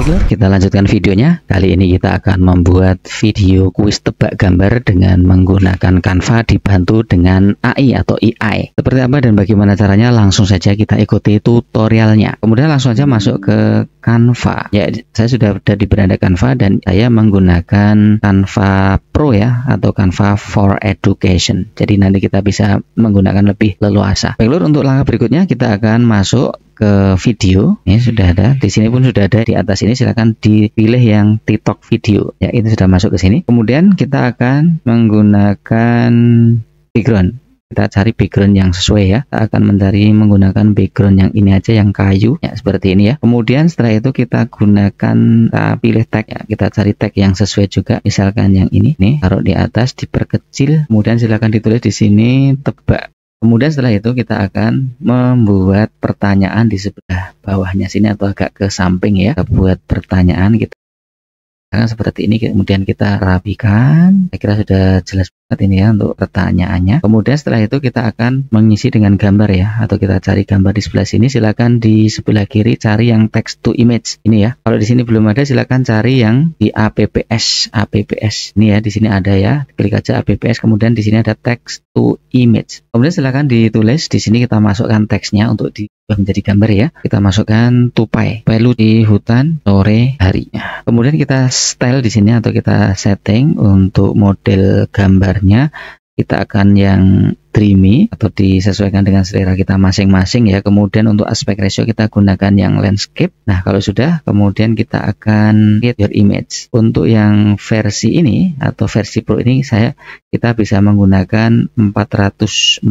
Baiklah, kita lanjutkan videonya. Kali ini kita akan membuat video kuis tebak gambar dengan menggunakan Canva dibantu dengan AI atau AI. Seperti apa dan bagaimana caranya? Langsung saja kita ikuti tutorialnya. Kemudian langsung saja masuk ke Canva. Ya, saya sudah ada di beranda Canva dan saya menggunakan Canva Pro ya, atau Canva for Education. Jadi nanti kita bisa menggunakan lebih leluasa. Baiklah, untuk langkah berikutnya kita akan masuk ke video. Ini sudah ada, di sini pun sudah ada di atas ini. Silakan dipilih yang TikTok video. Ya, itu sudah masuk ke sini. Kemudian kita akan menggunakan background. Kita cari background yang sesuai ya. Kita akan mencari menggunakan background yang ini aja, yang kayu ya, seperti ini ya. Kemudian setelah itu kita gunakan, kita pilih tag ya. Kita cari tag yang sesuai juga. Misalkan yang ini nih, taruh di atas, diperkecil. Kemudian silakan ditulis di sini tebak. Kemudian setelah itu kita akan membuat pertanyaan di sebelah bawahnya sini atau agak ke samping ya. Kita buat pertanyaan, kita seperti ini. Kemudian kita rapikan. Saya kira sudah jelas banget ini ya untuk pertanyaannya. Kemudian setelah itu kita akan mengisi dengan gambar ya, atau kita cari gambar di sebelah sini. Silakan di sebelah kiri cari yang text to image ini ya. Kalau di sini belum ada, silakan cari yang di APPS. APPS ini ya, di sini ada ya. Klik aja APPS. Kemudian di sini ada text to image. Kemudian silakan ditulis di sini, kita masukkan teksnya untuk menjadi gambar ya. Kita masukkan tupai, perlu di hutan sore hari. Kemudian kita style di sini atau kita setting untuk model gambarnya. Kita akan yang dreamy atau disesuaikan dengan selera kita masing-masing ya. Kemudian untuk aspect ratio kita gunakan yang landscape. Nah, kalau sudah, kemudian kita akan create your image. Untuk yang versi ini atau versi Pro ini kita bisa menggunakan 449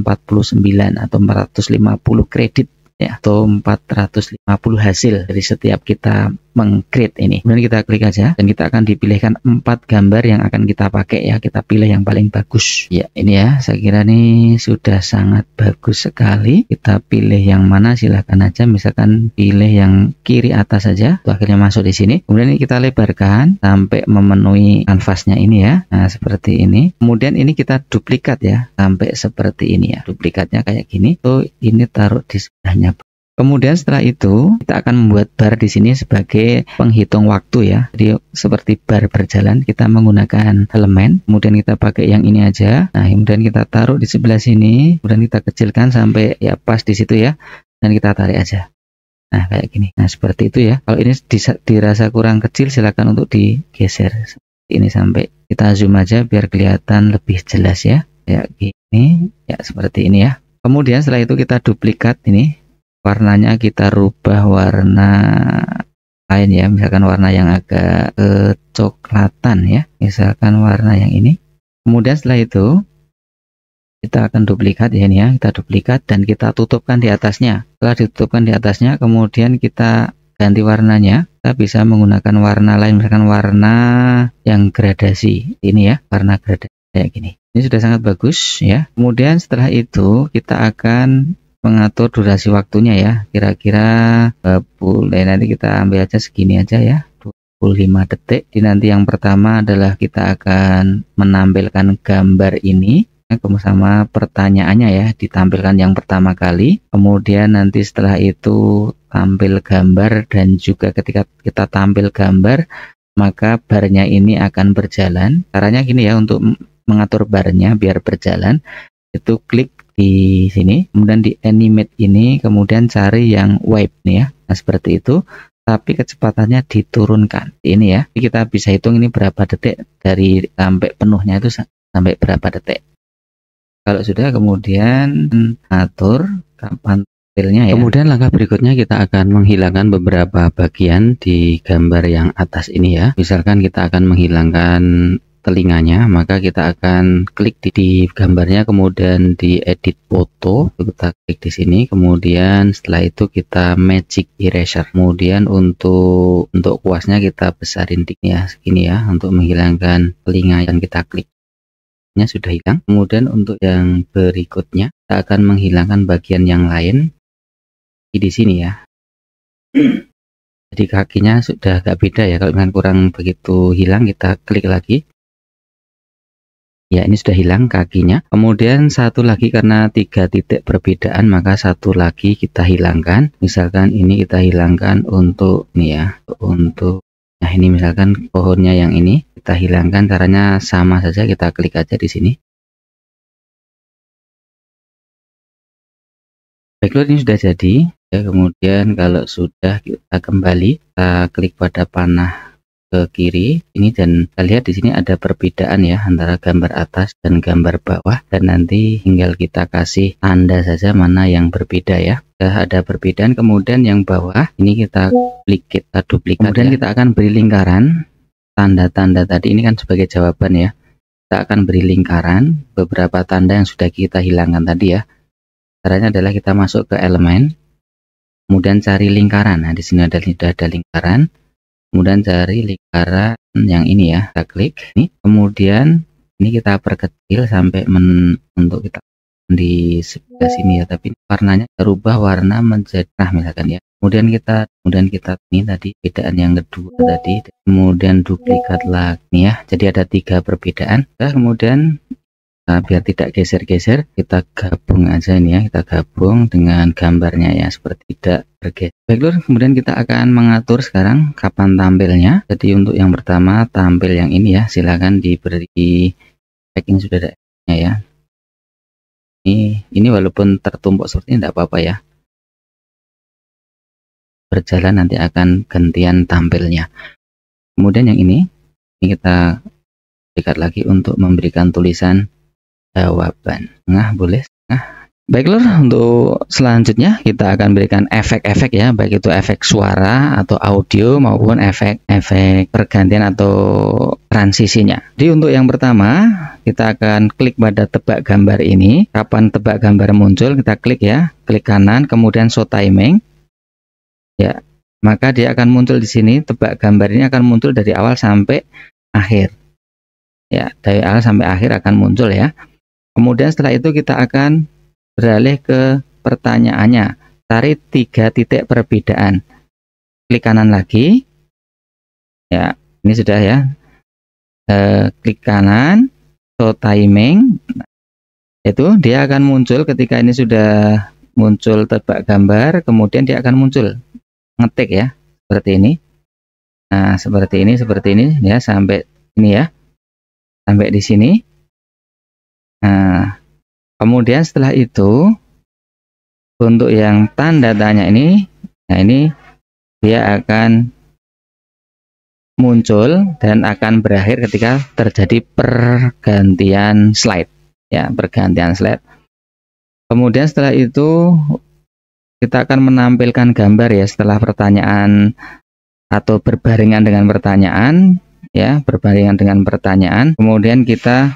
atau 450 kredit ya, atau 450 hasil dari setiap kita meng-create ini. Kemudian kita klik aja dan kita akan dipilihkan 4 gambar yang akan kita pakai ya. Kita pilih yang paling bagus ya. Ini ya, saya kira ini sudah sangat bagus sekali. Kita pilih yang mana, silahkan aja. Misalkan pilih yang kiri atas saja, itu akhirnya masuk di sini. Kemudian ini kita lebarkan sampai memenuhi kanvasnya ini ya. Nah, seperti ini. Kemudian ini kita duplikat ya, sampai seperti ini ya. Duplikatnya kayak gini. Tuh, ini taruh di sebelahnya. Kemudian setelah itu kita akan membuat bar di sini sebagai penghitung waktu ya. Jadi seperti bar berjalan, kita menggunakan elemen. Kemudian kita pakai yang ini aja. Nah, kemudian kita taruh di sebelah sini. Kemudian kita kecilkan sampai ya pas di situ ya. Dan kita tarik aja. Nah, kayak gini. Nah, seperti itu ya. Kalau ini dirasa kurang kecil, silakan untuk digeser ini sampai kita zoom aja biar kelihatan lebih jelas ya. Ya gini. Ya seperti ini ya. Kemudian setelah itu kita duplikat ini. Warnanya kita rubah warna lain ya, misalkan warna yang agak kecoklatan ya, misalkan warna yang ini. Kemudian setelah itu kita akan duplikat ya, ini ya, kita duplikat dan kita tutupkan di atasnya. Setelah ditutupkan di atasnya, kemudian kita ganti warnanya. Kita bisa menggunakan warna lain, misalkan warna yang gradasi ini ya, warna gradasi kayak gini. Ini sudah sangat bagus ya. Kemudian setelah itu kita akan mengatur durasi waktunya ya, kira-kira boleh nanti kita ambil aja segini aja ya, 25 detik. Jadi nanti yang pertama adalah kita akan menampilkan gambar ini sama pertanyaannya ya, ditampilkan yang pertama kali. Kemudian nanti setelah itu tampil gambar, dan juga ketika kita tampil gambar maka barnya ini akan berjalan. Caranya gini ya, untuk mengatur barnya biar berjalan itu klik di sini, kemudian di animate ini, kemudian cari yang wipe nih ya. Nah, seperti itu, tapi kecepatannya diturunkan ini ya. Jadi kita bisa hitung ini berapa detik dari sampai penuhnya itu sampai berapa detik. Kalau sudah, kemudian atur kapan tampilnya ya. Kemudian langkah berikutnya kita akan menghilangkan beberapa bagian di gambar yang atas ini ya. Misalkan kita akan menghilangkan telinganya, maka kita akan klik di gambarnya, kemudian di edit foto, kita klik di sini, kemudian setelah itu kita magic eraser. Kemudian untuk kuasnya kita besarin dikit ya, segini ya, untuk menghilangkan telinga yang kita kliknya sudah hilang. Kemudian untuk yang berikutnya kita akan menghilangkan bagian yang lain di sini ya. Jadi kakinya sudah agak beda ya, kalau dengan kurang begitu hilang, kita klik lagi. Ya, ini sudah hilang kakinya. Kemudian satu lagi, karena 3 titik perbedaan, maka satu lagi kita hilangkan. Misalkan ini kita hilangkan untuk ini ya, untuk Nah, ini misalkan pohonnya yang ini kita hilangkan, caranya sama saja, kita klik aja di sini. Background ini sudah jadi ya. Kemudian kalau sudah, kita kembali, kita klik pada panah ke kiri ini, dan kita lihat di sini ada perbedaan ya antara gambar atas dan gambar bawah, dan nanti tinggal kita kasih tanda saja mana yang berbeda ya. Sudah ada perbedaan. Kemudian yang bawah ini kita klik, kita duplikat, kemudian kita akan beri lingkaran. Tanda-tanda tadi ini kan sebagai jawaban ya, kita akan beri lingkaran beberapa tanda yang sudah kita hilangkan tadi ya. Caranya adalah kita masuk ke elemen, kemudian cari lingkaran. Nah, di sini sudah ada lingkaran. Kemudian cari lingkaran yang ini ya, kita klik ini. Kemudian ini kita perkecil sampai untuk kita di sebelah sini ya, tapi warnanya berubah warna menjadi merah misalkan ya. Kemudian kita ini tadi perbedaan yang kedua tadi, kemudian duplikat lagi ya. Jadi ada 3 perbedaan. Nah, kemudian biar tidak geser-geser, kita gabung aja ini ya, kita gabung dengan gambarnya ya, seperti tidak bergeser. Baik, kemudian kita akan mengatur sekarang kapan tampilnya. Jadi untuk yang pertama tampil yang ini ya, silakan diberi packing, sudah ada ya. Ini walaupun tertumpuk seperti ini tidak apa-apa ya, berjalan nanti akan gantian tampilnya. Kemudian yang ini kita dekat lagi untuk memberikan tulisan jawaban. Nah, boleh. Nah, baiklah, untuk selanjutnya kita akan berikan efek-efek ya, baik itu efek suara atau audio maupun efek-efek pergantian atau transisinya. Jadi untuk yang pertama, kita akan klik pada tebak gambar ini. Kapan tebak gambar muncul, kita klik ya, klik kanan, kemudian show timing. Ya, maka dia akan muncul di sini. Tebak gambar ini akan muncul dari awal sampai akhir. Ya, dari awal sampai akhir akan muncul ya. Kemudian setelah itu kita akan beralih ke pertanyaannya. Cari 3 titik perbedaan. Klik kanan lagi. Ya, ini sudah ya. Klik kanan, show timing. Nah, itu dia akan muncul ketika ini sudah muncul tebak gambar, kemudian dia akan muncul ngetik ya, seperti ini. Nah, seperti ini ya, sampai ini ya, sampai di sini. Nah, kemudian setelah itu untuk yang tanda tanya ini, nah ini dia akan muncul dan akan berakhir ketika terjadi pergantian slide ya, pergantian slide. Kemudian setelah itu kita akan menampilkan gambar ya, setelah pertanyaan atau berbarengan dengan pertanyaan ya, berbarengan dengan pertanyaan. Kemudian kita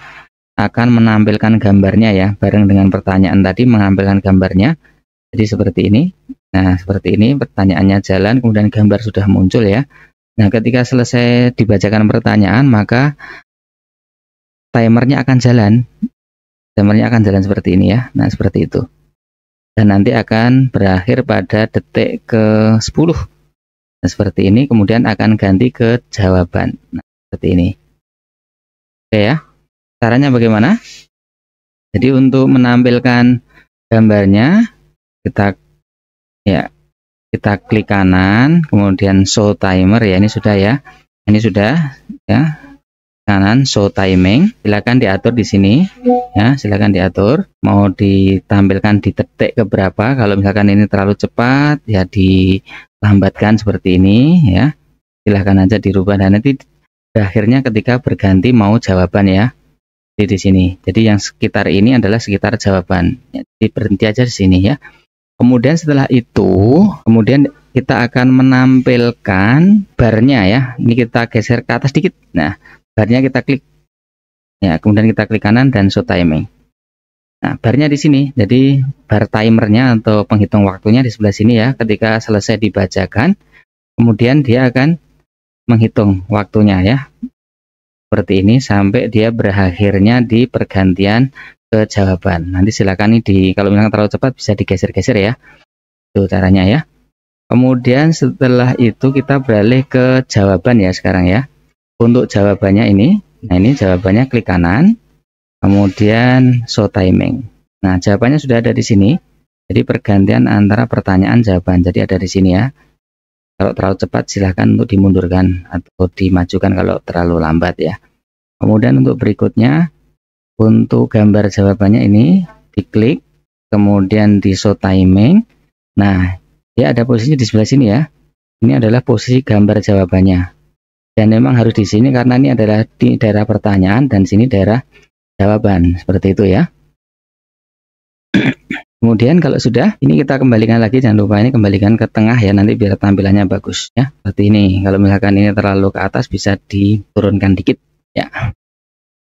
akan menampilkan gambarnya ya, bareng dengan pertanyaan tadi, menampilkan gambarnya. Jadi seperti ini. Nah, seperti ini pertanyaannya jalan, kemudian gambar sudah muncul ya. Nah, ketika selesai dibacakan pertanyaan, maka timernya akan jalan. Timernya akan jalan seperti ini ya. Nah, seperti itu. Dan nanti akan berakhir pada detik ke-10. Nah, seperti ini, kemudian akan ganti ke jawaban. Nah, seperti ini. Oke ya. Caranya bagaimana? Jadi untuk menampilkan gambarnya, kita klik kanan, kemudian show timer ya, ini sudah ya. Ini sudah ya. Kanan show timing, silakan diatur di sini ya, silakan diatur mau ditampilkan di detik keberapa. Kalau misalkan ini terlalu cepat ya, dilambatkan seperti ini ya, silahkan aja dirubah, dan nanti akhirnya ketika berganti mau jawaban ya, di sini. Jadi yang sekitar ini adalah sekitar jawaban ya, jadi berhenti aja di sini ya. Kemudian setelah itu, kemudian kita akan menampilkan barnya ya, ini kita geser ke atas dikit. Nah, barnya kita klik ya, kemudian kita klik kanan dan show timing. Nah, barnya di sini, jadi bar timernya atau penghitung waktunya di sebelah sini ya. Ketika selesai dibacakan, kemudian dia akan menghitung waktunya ya, seperti ini sampai dia berakhirnya di pergantian ke jawaban. Nanti silakan ini kalau misalnya terlalu cepat bisa digeser-geser ya, itu caranya ya. Kemudian setelah itu kita beralih ke jawaban ya sekarang ya. Untuk jawabannya ini, nah ini jawabannya klik kanan, kemudian show timing. Nah, jawabannya sudah ada di sini. Jadi pergantian antara pertanyaan jawaban. Jadi ada di sini ya. Kalau terlalu cepat silahkan untuk dimundurkan atau dimajukan kalau terlalu lambat ya. Kemudian untuk berikutnya, untuk gambar jawabannya ini diklik, kemudian di show timing. Nah, dia ada posisi di sebelah sini ya. Ini adalah posisi gambar jawabannya. Dan memang harus di sini karena ini adalah di daerah pertanyaan dan sini daerah jawaban. Seperti itu ya. Kemudian kalau sudah, ini kita kembalikan lagi, jangan lupa ini kembalikan ke tengah ya, nanti biar tampilannya bagus ya. Seperti ini. Kalau misalkan ini terlalu ke atas bisa diturunkan dikit ya.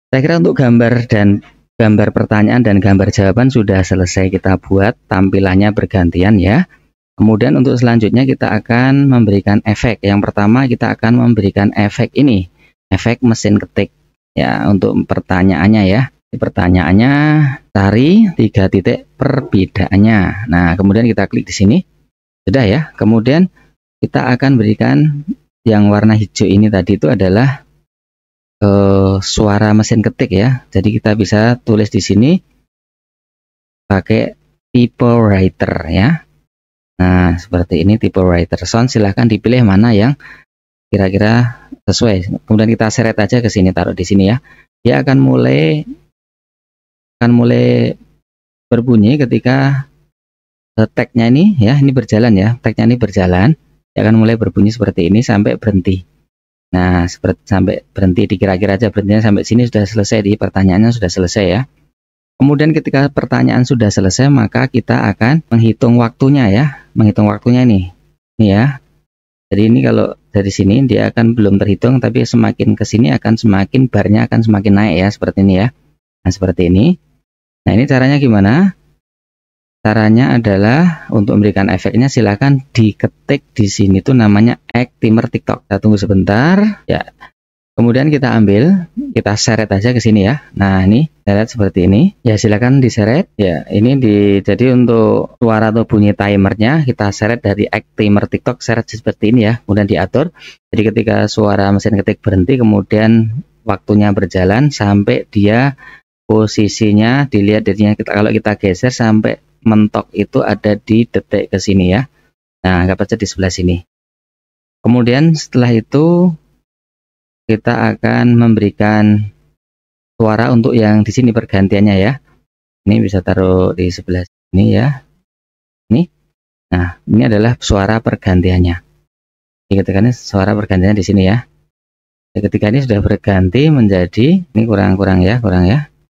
Saya kira untuk gambar dan gambar pertanyaan dan gambar jawaban sudah selesai kita buat, tampilannya bergantian ya. Kemudian untuk selanjutnya kita akan memberikan efek. Yang pertama kita akan memberikan efek ini, efek mesin ketik ya untuk pertanyaannya ya. Pertanyaannya cari 3 titik perbedaannya. Nah, kemudian kita klik di sini. Sudah ya. Kemudian kita akan berikan yang warna hijau ini tadi itu adalah suara mesin ketik ya. Jadi kita bisa tulis di sini pakai typewriter ya. Nah, seperti ini typewriter sound. Silahkan dipilih mana yang kira-kira sesuai. Kemudian kita seret aja ke sini, taruh di sini ya. Dia akan mulai berbunyi ketika tagnya ini ya, ini berjalan ya, tagnya ini berjalan, dia akan mulai berbunyi seperti ini sampai berhenti. Nah, seperti sampai berhenti, dikira-kira aja berhentinya sampai sini sudah selesai, di pertanyaannya sudah selesai ya. Kemudian ketika pertanyaan sudah selesai, maka kita akan menghitung waktunya ya, menghitung waktunya ini ya. Jadi ini kalau dari sini dia akan belum terhitung, tapi semakin ke sini akan semakin barnya akan semakin naik ya, seperti ini ya. Nah, seperti ini. Nah, ini caranya gimana? Caranya adalah untuk memberikan efeknya silahkan diketik di sini tuh namanya Egg Timer TikTok. Kita tunggu sebentar ya. Kemudian kita ambil, kita seret aja ke sini ya. Nah, ini seret seperti ini. Ya, silahkan diseret. Ya, ini jadi untuk suara atau bunyi timernya kita seret dari Egg Timer TikTok, seret seperti ini ya. Kemudian diatur. Jadi ketika suara mesin ketik berhenti, kemudian waktunya berjalan sampai dia posisinya dilihat darinya, kalau kita geser sampai mentok itu ada di detik ke sini ya. Nah, anggap aja di sebelah sini. Kemudian setelah itu kita akan memberikan suara untuk yang di sini pergantiannya ya. Ini bisa taruh di sebelah sini ya. Ini. Nah, ini adalah suara pergantiannya. Ketika ini suara pergantiannya di sini ya. Ketika ini sudah berganti menjadi ini kurang ya.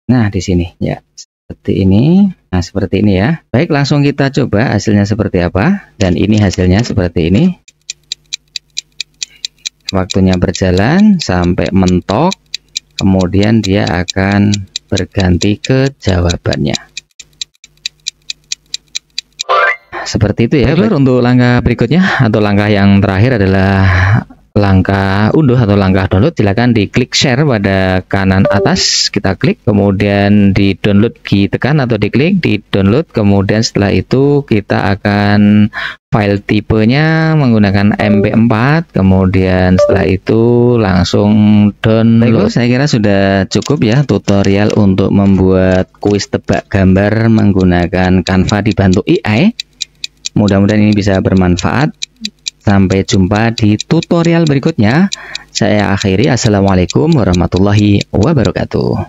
Nah, di sini ya, seperti ini. Nah, seperti ini ya. Baik, langsung kita coba hasilnya seperti apa. Dan ini hasilnya seperti ini. Waktunya berjalan sampai mentok. Kemudian dia akan berganti ke jawabannya. Seperti itu ya. Baik, untuk langkah berikutnya atau langkah yang terakhir adalah langkah unduh atau langkah download. Silakan diklik share pada kanan atas, kita klik, kemudian di download ditekan atau diklik di download. Kemudian setelah itu kita akan file tipenya menggunakan MP4, kemudian setelah itu langsung download. Saya kira sudah cukup ya tutorial untuk membuat kuis tebak gambar menggunakan Canva dibantu AI. Mudah-mudahan ini bisa bermanfaat. Sampai jumpa di tutorial berikutnya. Saya akhiri. Assalamualaikum warahmatullahi wabarakatuh.